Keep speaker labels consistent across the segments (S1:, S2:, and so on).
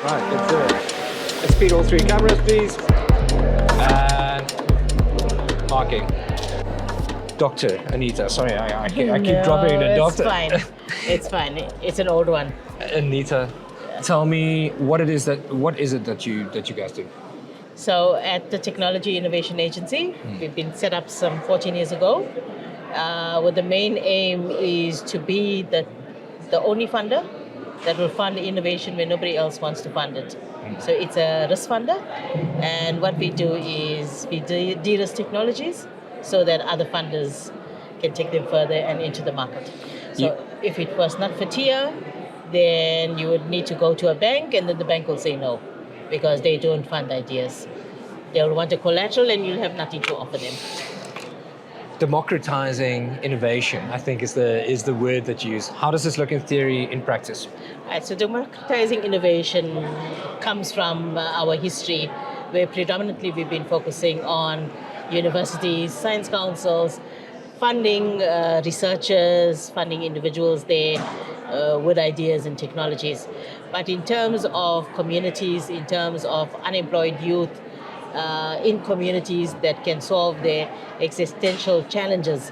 S1: Right, let's do it. Let's feed all three cameras, please. And marking. Dr. Anita. Sorry, I keep dropping the doctor.
S2: It's fine. It's fine. It's an old one.
S1: Anita, tell me what is it that you guys do?
S2: So at the Technology Innovation Agency, we've been set up some 14 years ago. With the main aim is to be the only funder that will fund innovation when nobody else wants to fund it. So it's a risk funder, and what we do is we de-risk technologies so that other funders can take them further and into the market. So if it was not for TIA, then you would need to go to a bank, and then the bank will say no, because they don't fund ideas. They will want a collateral, and you'll have nothing to offer them.
S1: Democratizing innovation, I think, is the word that you use. How does this look in theory, in practice?
S2: Right, so democratizing innovation comes from our history, where predominantly we've been focusing on universities, science councils, funding researchers, funding individuals there with ideas and technologies. But in terms of communities, in terms of unemployed youth, in communities that can solve their existential challenges,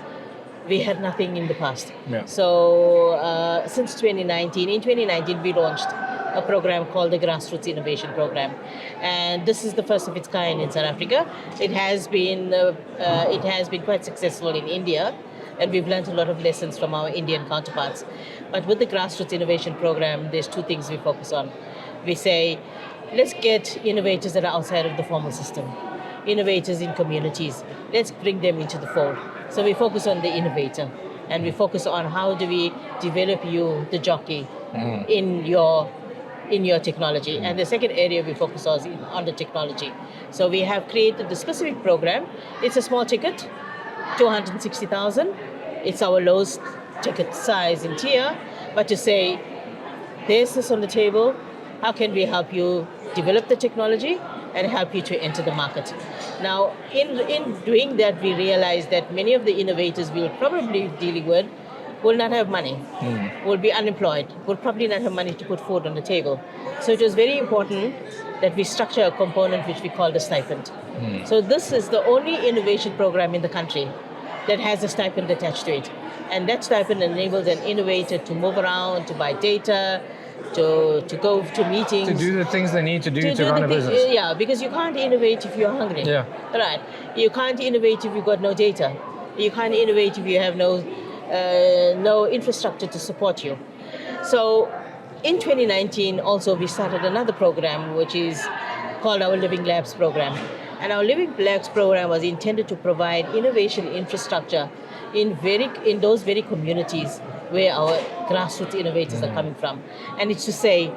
S2: we had nothing in the past.
S1: Yeah.
S2: So since 2019, in 2019 we launched a program called the Grassroots Innovation Program, and this is the first of its kind in South Africa. It has been quite successful in India, and we've learned a lot of lessons from our Indian counterparts. But with the Grassroots Innovation Program, there's two things we focus on. We say, let's get innovators that are outside of the formal system, innovators in communities. Let's bring them into the fold. So we focus on the innovator, and we focus on how do we develop you, the jockey, in your technology. And the second area we focus on the technology. So we have created the specific program. It's a small ticket, 260,000. It's our lowest ticket size in TIA. But to say, there's this on the table. How can we help you develop the technology and help you to enter the market? Now, in doing that, we realized that many of the innovators we will probably be dealing with will not have money, will be unemployed, will probably not have money to put food on the table. So it was very important that we structure a component which we call the stipend. So this is the only innovation program in the country that has a stipend attached to it. And that stipend enables an innovator to move around, to buy data, to go to meetings.
S1: To do the things they need to do to run a business.
S2: Yeah, because you can't innovate if you're hungry.
S1: Yeah.
S2: Right. You can't innovate if you've got no data. You can't innovate if you have no infrastructure to support you. So in 2019, also, we started another program, which is called our Living Labs program. And our Living Labs program was intended to provide innovation infrastructure in those very communities where our grassroots innovators are coming from. And it's to say,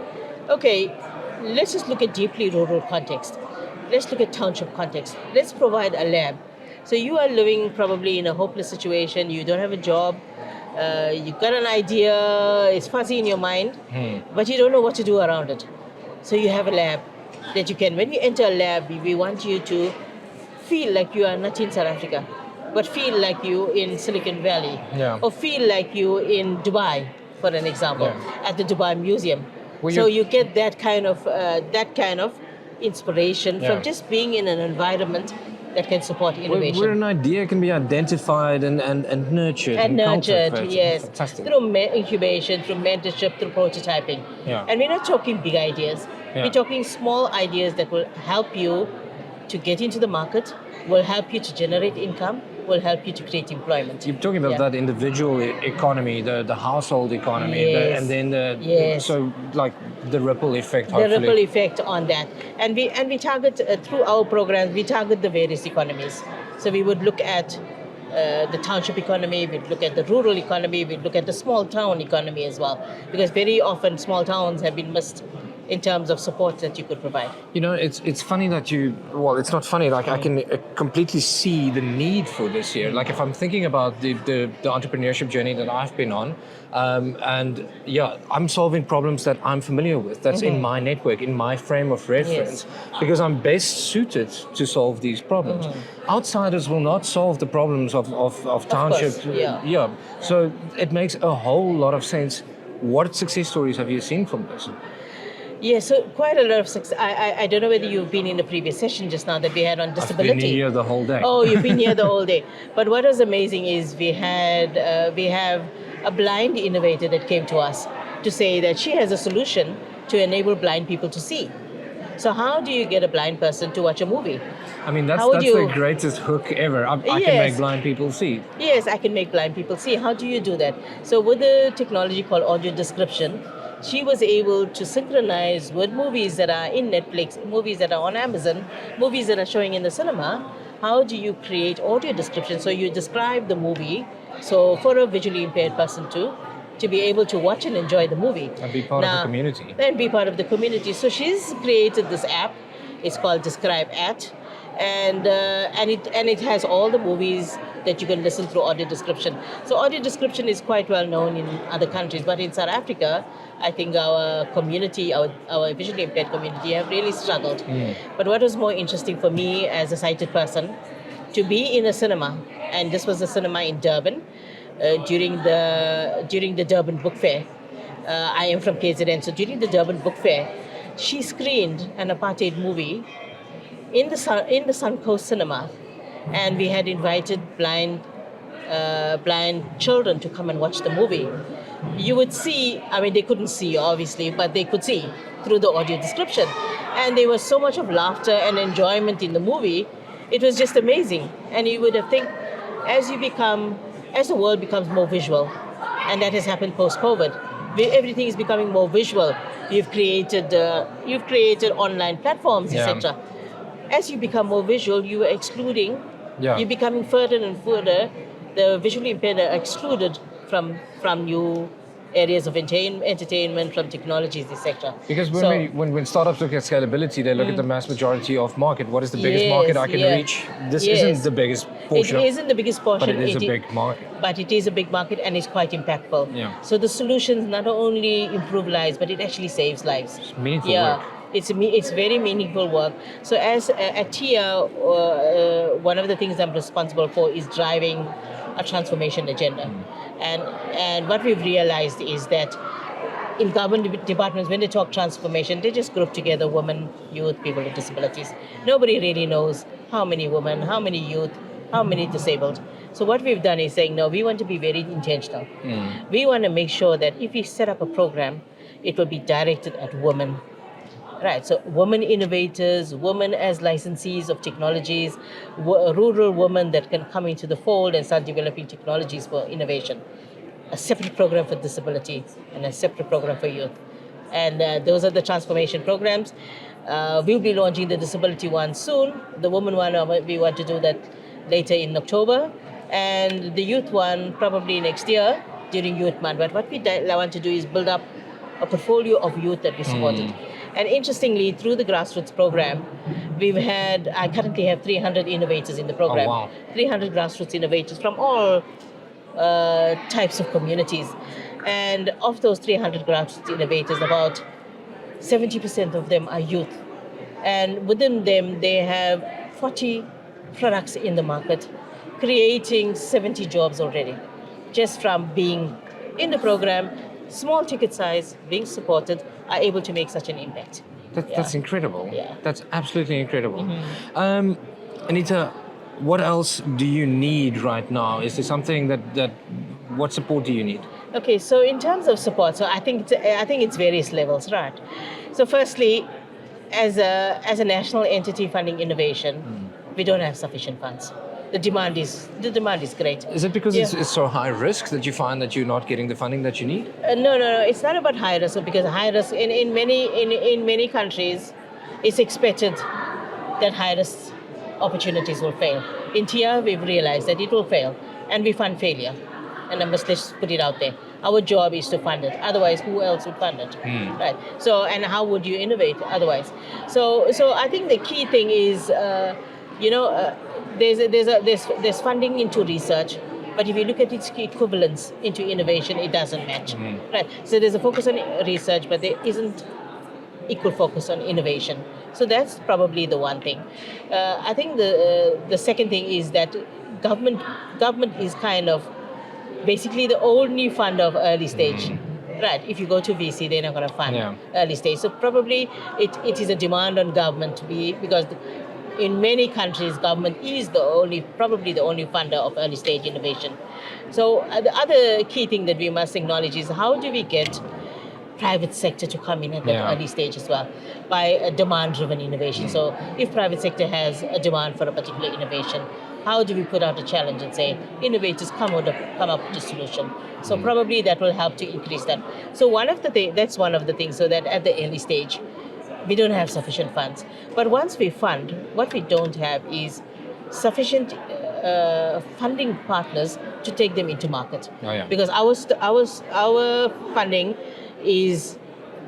S2: okay, let's just look at deeply rural context. Let's look at township context. Let's provide a lab. So you are living probably in a hopeless situation. You don't have a job. You've got an idea. It's fuzzy in your mind, but you don't know what to do around it. So you have a lab that you can, when you enter a lab, we want you to feel like you are not in South Africa, but feel like you in Silicon Valley, or feel like you in Dubai, for an example, at the Dubai Museum. So you get that kind of inspiration from just being in an environment that can support innovation.
S1: Where an idea can be identified and nurtured. And
S2: nurtured, yes.
S1: Fantastic.
S2: Through incubation, through mentorship, through prototyping.
S1: Yeah.
S2: And we're not talking big ideas. Yeah. We're talking small ideas that will help you to get into the market, will help you to generate income, will help you to create employment.
S1: You're talking about that individual economy, the household economy, and then so like the ripple effect. Hopefully.
S2: The ripple effect on that, and we target through our programs. We target the various economies. So we would look at the township economy, we'd look at the rural economy, we'd look at the small town economy as well, because very often small towns have been missed in terms of support that you could provide.
S1: It's funny that it's not funny. Like I can completely see the need for this here. Like if I'm thinking about the entrepreneurship journey that I've been on, and I'm solving problems that I'm familiar with. That's in my network, in my frame of reference, because I'm best suited to solve these problems. Outsiders will not solve the problems of township.
S2: Course,
S1: So it makes a whole lot of sense. What success stories have you seen from this?
S2: Yeah, so quite a lot of success. I don't know whether you've been in the previous session just now that we had on disability.
S1: I've been here the whole day.
S2: Oh, you've been here the whole day. But what was amazing is we have a blind innovator that came to us to say that she has a solution to enable blind people to see. So how do you get a blind person to watch a movie?
S1: I mean, that's the greatest hook ever. I can make blind people see.
S2: Yes, I can make blind people see. How do you do that? So with the technology called audio description, she was able to synchronize with movies that are in Netflix, movies that are on Amazon, movies that are showing in the cinema. How do you create audio description? So you describe the movie, so for a visually impaired person to be able to watch and enjoy the movie.
S1: And be part of the community.
S2: And be part of the community. So she's created this app. It's called Describe At. And it has all the movies that you can listen through audio description. So audio description is quite well known in other countries, but in South Africa, I think our community, our visually impaired community, have really struggled. But what was more interesting for me as a sighted person, to be in a cinema, and this was a cinema in Durban during the Durban Book Fair. I am from KZN, so during the Durban Book Fair, she screened an apartheid movie in the Suncoast Cinema, and we had invited blind children to come and watch the movie. You would see, I mean, they couldn't see obviously, but they could see through the audio description, and there was so much of laughter and enjoyment in the movie. It was just amazing. And you would have think, as the world becomes more visual, and that has happened post-COVID, everything is becoming more visual. You've created online platforms, etc. As you become more visual, you are excluding. You're becoming further and further. The visually impaired are excluded from new areas of entertainment, from technologies, etc.
S1: Because when startups look at scalability, they look at the mass majority of market. What is the biggest market I can reach? This isn't the biggest portion.
S2: It isn't the biggest portion.
S1: But it is a big market.
S2: But it is a big market, and it's quite impactful.
S1: Yeah.
S2: So the solutions not only improve lives, but it actually saves lives.
S1: It's meaningful work.
S2: It's very meaningful work. So as at TIA, one of the things I'm responsible for is driving a transformation agenda. And what we've realized is that in government departments, when they talk transformation, they just group together women, youth, people with disabilities. Nobody really knows how many women, how many youth, how many disabled. So what we've done is saying, no, we want to be very intentional. We want to make sure that if we set up a program, it will be directed at women. Right, so women innovators, women as licensees of technologies, rural women that can come into the fold and start developing technologies for innovation. A separate program for disability and a separate program for youth. And those are the transformation programs. We'll be launching the disability one soon. The woman one, we want to do that later in October. And the youth one probably next year during Youth Month. But what we want to do is build up a portfolio of youth that we supported. And interestingly, through the grassroots program, I currently have 300 innovators in the program.
S1: Oh, wow.
S2: 300 grassroots innovators from all types of communities. And of those 300 grassroots innovators, about 70% of them are youth. And within them, they have 40 products in the market, creating 70 jobs already, just from being in the program, small ticket size, being supported, are able to make such an impact.
S1: That's incredible.
S2: Yeah.
S1: That's absolutely incredible. Anitha, what else do you need right now? Is there something what support do you need?
S2: Okay, so in terms of support, so I think it's various levels, right? So firstly, as a national entity funding innovation, we don't have sufficient funds. The demand is great.
S1: Is it because it's so high risk that you find that you're not getting the funding that you need?
S2: No. It's not about high risk, because high risk in many countries, it's expected that high risk opportunities will fail. In TIA, we've realized that it will fail, and we fund failure. and let's put it out there. Our job is to fund it. Otherwise, who else would fund it, right? So, and how would you innovate otherwise? So I think the key thing is, there's funding into research, but if you look at its equivalence into innovation, it doesn't match, right? So there's a focus on research, but there isn't equal focus on innovation. So that's probably the one thing. I think the second thing is that government is kind of basically the only funder of early stage. Right. If you go to VC, they're not going to fund early stage. So probably it is a demand on government to be, because in many countries, government is probably the only funder of early stage innovation. So the other key thing that we must acknowledge is, how do we get private sector to come in at that early stage as well, by a demand-driven innovation. So if private sector has a demand for a particular innovation, how do we put out a challenge and say, innovators come up with a solution? So probably that will help to increase that. So that's one of the things, so that at the early stage, we don't have sufficient funds. But once we fund, what we don't have is sufficient funding partners to take them into market. Because our funding is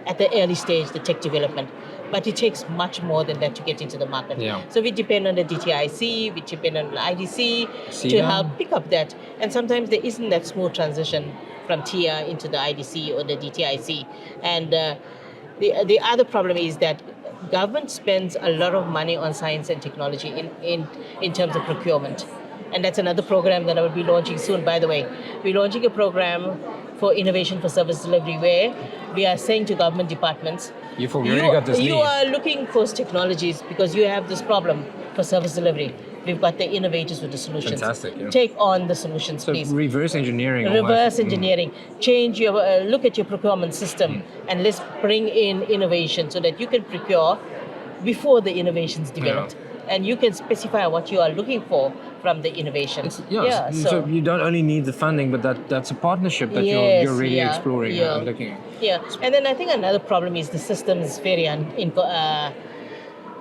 S2: at the early stage, the tech development, but it takes much more than that to get into the market. So we depend on the DTIC, we depend on the IDC to help pick up that. And sometimes there isn't that smooth transition from TIA into the IDC or the DTIC. And the other problem is that government spends a lot of money on science and technology in terms of procurement. And that's another program that I will be launching soon, by the way. We're launching a program for innovation for service delivery, where we are saying to government departments, you are looking for technologies because you have this problem for service delivery. We've got the innovators with the solutions.
S1: Fantastic.
S2: Take on the solutions,
S1: so
S2: please.
S1: Reverse engineering.
S2: Reverse engineering. Change your look at your procurement system, and let's bring in innovation so that you can procure before the innovation's developed. And you can specify what you are looking for from the innovation.
S1: So you don't only need the funding, but that's a partnership that you're really exploring and looking at.
S2: And then I think another problem is the system is very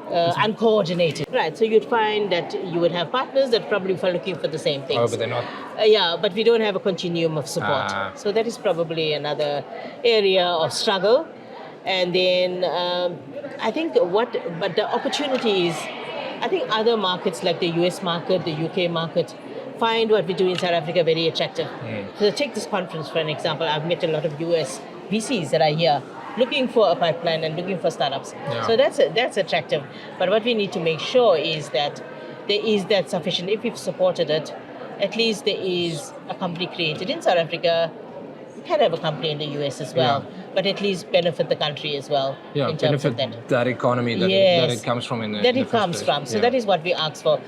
S2: uncoordinated. Right, so you'd find that you would have partners that probably are looking for the same things.
S1: Oh, but they're not.
S2: But we don't have a continuum of support. So that is probably another area of struggle. And then I think but the opportunity is, I think other markets like the US market, the UK market, find what we do in South Africa very attractive. So take this conference for an example. I've met a lot of US VCs that are here looking for a pipeline and looking for startups. So that's attractive. But what we need to make sure is that there is that sufficient. If we've supported it, at least there is a company created in South Africa. We can have a company in the US as well, but at least benefit the country as well.
S1: In terms of that economy that it comes from.
S2: So that is what we ask for.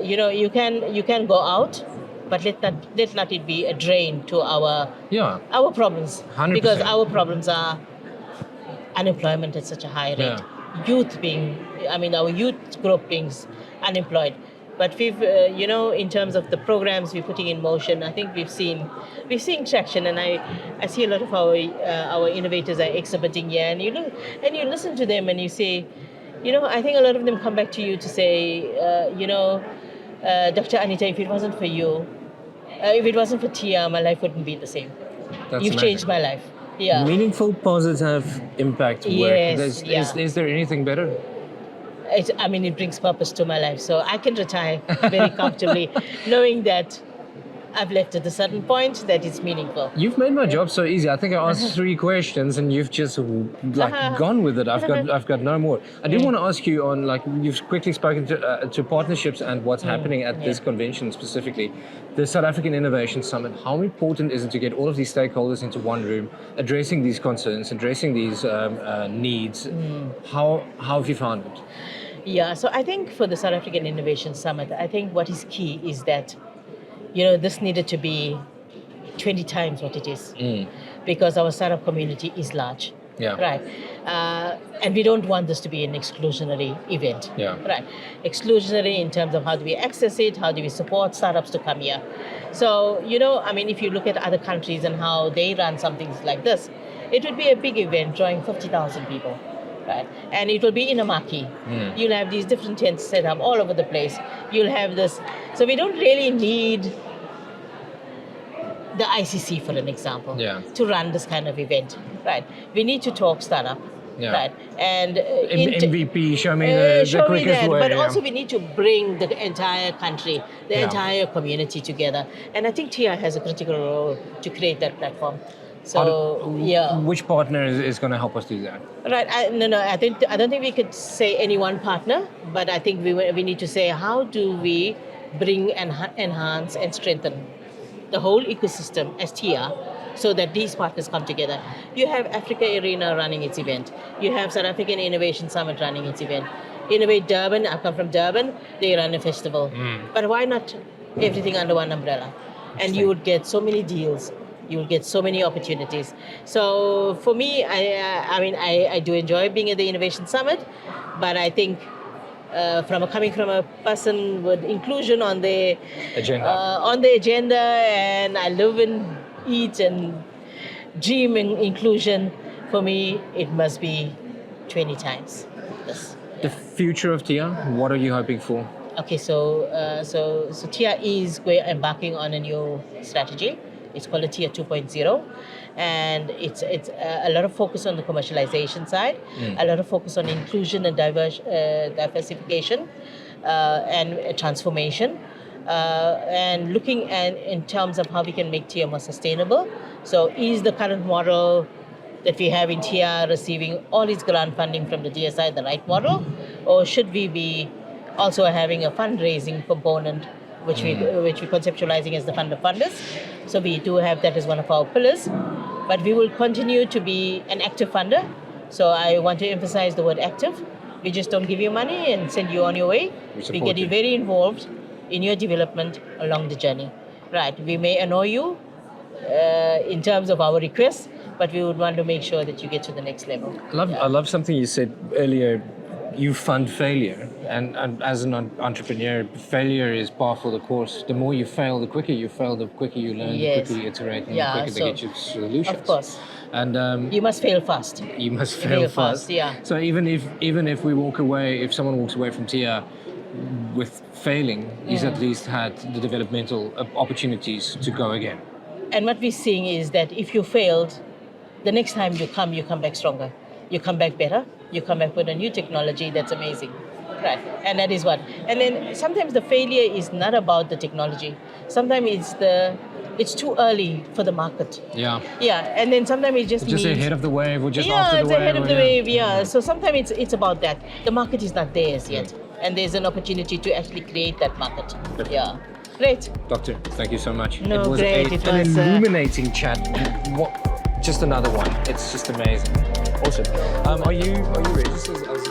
S2: You can go out, but let not it be a drain to our problems.
S1: 100%.
S2: Because our problems are unemployment at such a high rate. Our youth group being unemployed. But we've, in terms of the programs we're putting in motion, I think we've seen traction, and I see a lot of our innovators are exhibiting here, and you listen to them and you say, I think a lot of them come back to you to say, Dr. Anitha, if it wasn't for you, if it wasn't for Tia, my life wouldn't be the same. You've changed my life.
S1: Meaningful, positive impact work.
S2: Yes,
S1: Is there anything better?
S2: It brings purpose to my life. So I can retire very comfortably knowing that I've left at a certain point that it's meaningful.
S1: You've made my job so easy. I think I asked 3 questions and you've just gone with it. I've got no more. I did want to ask you on, you've quickly spoken to partnerships and what's happening at this convention specifically. The South African Innovation Summit, how important is it to get all of these stakeholders into one room, addressing these concerns, addressing these needs? How have you found it?
S2: So I think for the South African Innovation Summit, I think what is key is that this needed to be 20 times what it is, because our startup community is large. Right. And we don't want this to be an exclusionary event. Right. Exclusionary in terms of how do we access it, how do we support startups to come here. So, if you look at other countries and how they run something like this, it would be a big event drawing 50,000 people. Right. And it will be in a marquee. You'll have these different tents set up all over the place. You'll have this. So we don't really need the ICC, for an example,
S1: Yeah.
S2: to run this kind of event, right? We need to talk startup,
S1: Yeah.
S2: right? And
S1: MVP, show me the
S2: show me
S1: quickest
S2: that,
S1: way.
S2: but
S1: yeah.
S2: also we need to bring the entire country, the
S1: Yeah.
S2: entire community together. And I think TIA has a critical role to create that platform. So yeah,
S1: Which partner is going to help us do that?
S2: right. No. I don't think we could say any one partner, but I think we need to say how do we bring and enhance and strengthen the whole ecosystem as TIA, so that these partners come together. You have Africa Arena running its event. You have South African Innovation Summit running its event. Innovate Durban, I come from Durban, they run a festival. But why not everything under one umbrella? And you would get so many deals. You will get so many opportunities. So for me, I do enjoy being at the Innovation Summit, but I think coming from a person with inclusion on the agenda, and I live and eat and dream in inclusion. For me, it must be 20 times. Yes.
S1: The future of TIA, what are you hoping for?
S2: Okay, so TIA is embarking on a new strategy. It's called a TIA 2.0, and it's a lot of focus on the commercialization side, a lot of focus on inclusion and diversification, and transformation, and looking at in terms of how we can make TIA more sustainable. So, is the current model that we have in TIA receiving all its grant funding from the DSI the right model, or should we be also having a fundraising component, which we conceptualizing as the fund of funders? So we do have that as one of our pillars, but we will continue to be an active funder. So I want to emphasize the word active. We just don't give you money and send you on your way. We get you very involved in your development along the journey. Right? We may annoy you in terms of our requests, but we would want to make sure that you get to the next level.
S1: I love something you said earlier. You fund failure, and as an entrepreneur, failure is par for the course. The more you fail, the quicker you fail, the quicker you learn, the quicker you iterate, and the quicker they get you solutions.
S2: Of course.
S1: And
S2: you must fail fast.
S1: You must fail fast.
S2: Yeah.
S1: So even if we walk away, if someone walks away from TIA with failing, he's at least had the developmental opportunities to go again.
S2: And what we're seeing is that if you failed, the next time you come back stronger. You come back better. You come back with a new technology that's amazing. Right. And that is what. And then sometimes the failure is not about the technology. Sometimes it's too early for the market.
S1: Yeah.
S2: Yeah. And then sometimes it just means
S1: ahead of the wave or just after the wave.
S2: Yeah, it's ahead of the wave, yeah. So sometimes it's about that. The market is not there as yet. And there's an opportunity to actually create that market.
S1: Good.
S2: Yeah. Great.
S1: Doctor, thank you so much.
S2: No,
S1: it was
S2: great.
S1: an illuminating chat. Just another one. It's just amazing. Awesome. Are you registered as